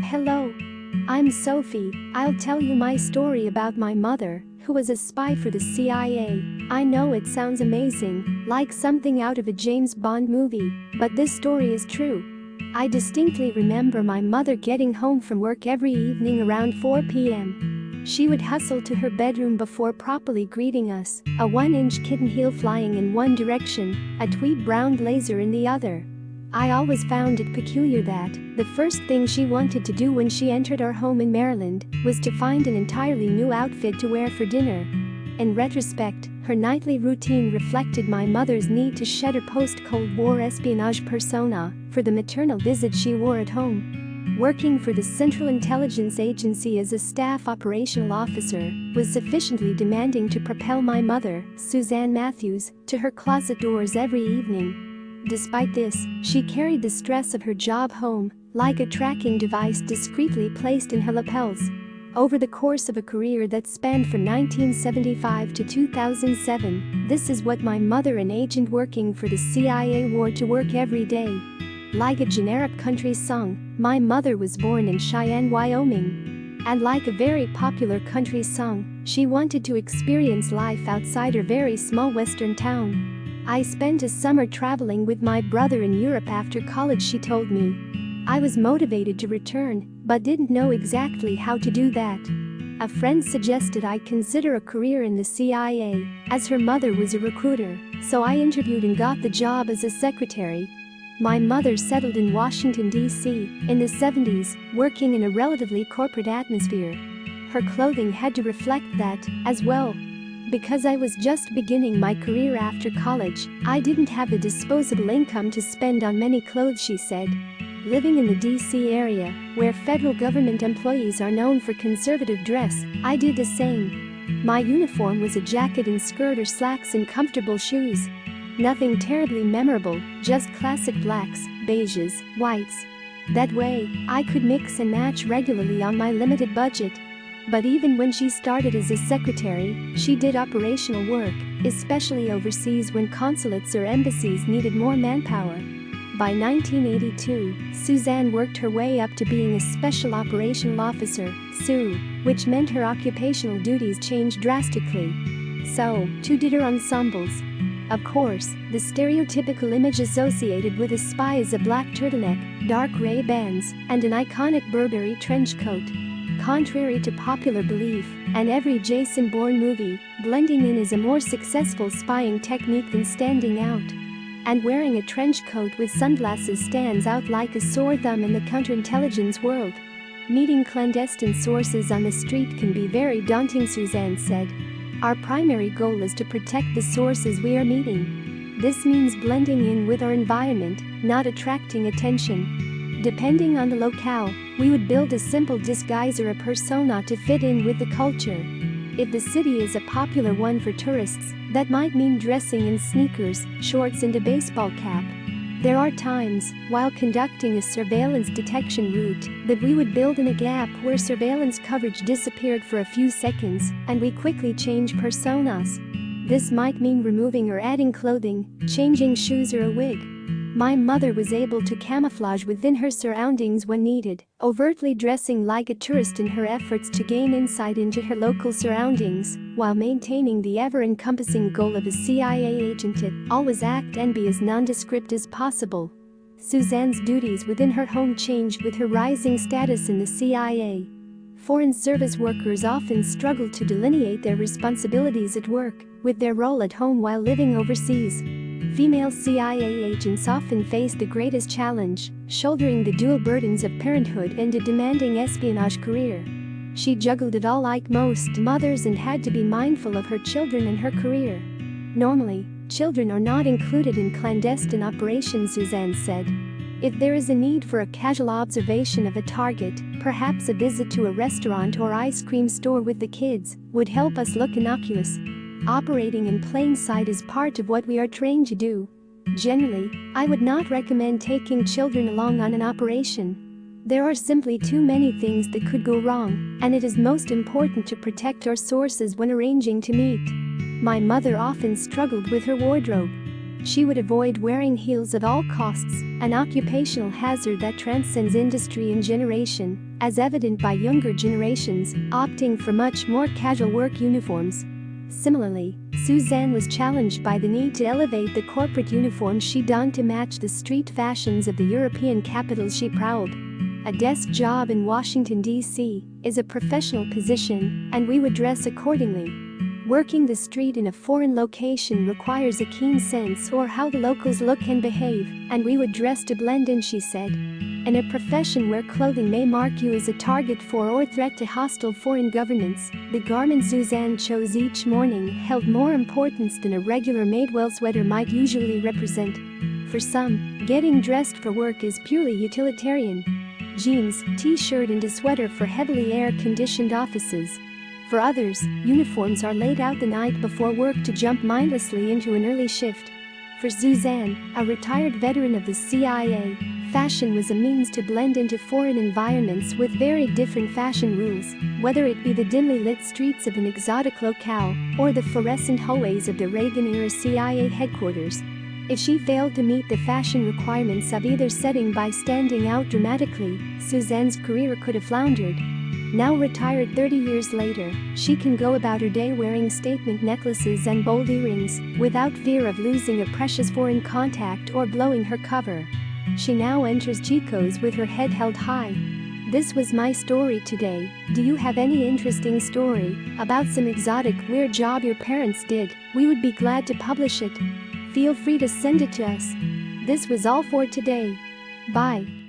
Hello. I'm Sophie. I'll tell you my story about my mother, who was a spy for the CIA. I know it sounds amazing, like something out of a James Bond movie, but this story is true. I distinctly remember my mother getting home from work every evening around 4 p.m. She would hustle to her bedroom before properly greeting us, a 1-inch kitten heel flying in one direction, a tweed brown blazer in the other. I always found it peculiar that the first thing she wanted to do when she entered our home in Maryland was to find an entirely new outfit to wear for dinner. In retrospect, her nightly routine reflected my mother's need to shed her post-Cold War espionage persona for the maternal visage she wore at home. Working for the Central Intelligence Agency as a staff operational officer was sufficiently demanding to propel my mother, Suzanne Matthews, to her closet doors every evening. Despite this, she carried the stress of her job home, like a tracking device discreetly placed in her lapels. Over the course of a career that spanned from 1975 to 2007, this is what my mother, an agent working for the CIA, wore to work every day. Like a generic country song, my mother was born in Cheyenne, Wyoming. And like a very popular country song, she wanted to experience life outside her very small western town. I spent a summer traveling with my brother in Europe after college, she told me. I was motivated to return, but didn't know exactly how to do that. A friend suggested I consider a career in the CIA, as her mother was a recruiter, so I interviewed and got the job as a secretary. My mother settled in Washington, D.C., in the 70s, working in a relatively corporate atmosphere. Her clothing had to reflect that, as well. Because I was just beginning my career after college, I didn't have a disposable income to spend on many clothes, she said. Living in the D.C. area, where federal government employees are known for conservative dress, I did the same. My uniform was a jacket and skirt or slacks and comfortable shoes. Nothing terribly memorable, just classic blacks, beiges, whites. That way, I could mix and match regularly on my limited budget. But even when she started as a secretary, she did operational work, especially overseas when consulates or embassies needed more manpower. By 1982, Suzanne worked her way up to being a Special Operational Officer, SOO, which meant her occupational duties changed drastically. So, too did her ensembles. Of course, the stereotypical image associated with a spy is a black turtleneck, dark Ray-Bans, and an iconic Burberry trench coat. Contrary to popular belief, and every Jason Bourne movie, blending in is a more successful spying technique than standing out. And wearing a trench coat with sunglasses stands out like a sore thumb in the counterintelligence world. Meeting clandestine sources on the street can be very daunting, Suzanne said. Our primary goal is to protect the sources we are meeting. This means blending in with our environment, not attracting attention. Depending on the locale, we would build a simple disguise or a persona to fit in with the culture. If the city is a popular one for tourists, that might mean dressing in sneakers, shorts and a baseball cap. There are times, while conducting a surveillance detection route, that we would build in a gap where surveillance coverage disappeared for a few seconds, and we quickly change personas. This might mean removing or adding clothing, changing shoes or a wig. My mother was able to camouflage within her surroundings when needed, overtly dressing like a tourist in her efforts to gain insight into her local surroundings, while maintaining the ever-encompassing goal of a CIA agent to always act and be as nondescript as possible. Suzanne's duties within her home changed with her rising status in the CIA. Foreign service workers often struggle to delineate their responsibilities at work with their role at home while living overseas. Female CIA agents often face the greatest challenge, shouldering the dual burdens of parenthood and a demanding espionage career. She juggled it all like most mothers and had to be mindful of her children and her career. Normally, children are not included in clandestine operations, Suzanne said. If there is a need for a casual observation of a target, perhaps a visit to a restaurant or ice cream store with the kids would help us look innocuous. Operating in plain sight is part of what we are trained to do. Generally, I would not recommend taking children along on an operation. There are simply too many things that could go wrong, and it is most important to protect our sources when arranging to meet. My mother often struggled with her wardrobe. She would avoid wearing heels at all costs, an occupational hazard that transcends industry and generation, as evident by younger generations opting for much more casual work uniforms. Similarly, Suzanne was challenged by the need to elevate the corporate uniform she donned to match the street fashions of the European capitals she prowled. A desk job in Washington, D.C. is a professional position, and we would dress accordingly. Working the street in a foreign location requires a keen sense for how the locals look and behave, and we would dress to blend in, she said. In a profession where clothing may mark you as a target for or threat to hostile foreign governments, the garment Suzanne chose each morning held more importance than a regular Madewell sweater might usually represent. For some, getting dressed for work is purely utilitarian. Jeans, t-shirt and a sweater for heavily air-conditioned offices. For others, uniforms are laid out the night before work to jump mindlessly into an early shift. For Suzanne, a retired veteran of the CIA, fashion was a means to blend into foreign environments with very different fashion rules, whether it be the dimly lit streets of an exotic locale or the fluorescent hallways of the Reagan-era CIA headquarters. If she failed to meet the fashion requirements of either setting by standing out dramatically, Suzanne's career could have floundered. Now retired 30 years later, she can go about her day wearing statement necklaces and bold earrings without fear of losing a precious foreign contact or blowing her cover. She now enters Chico's with her head held high. This was my story today. Do you have any interesting story about some exotic weird job your parents did? We would be glad to publish it. Feel free to send it to us. This was all for today. Bye.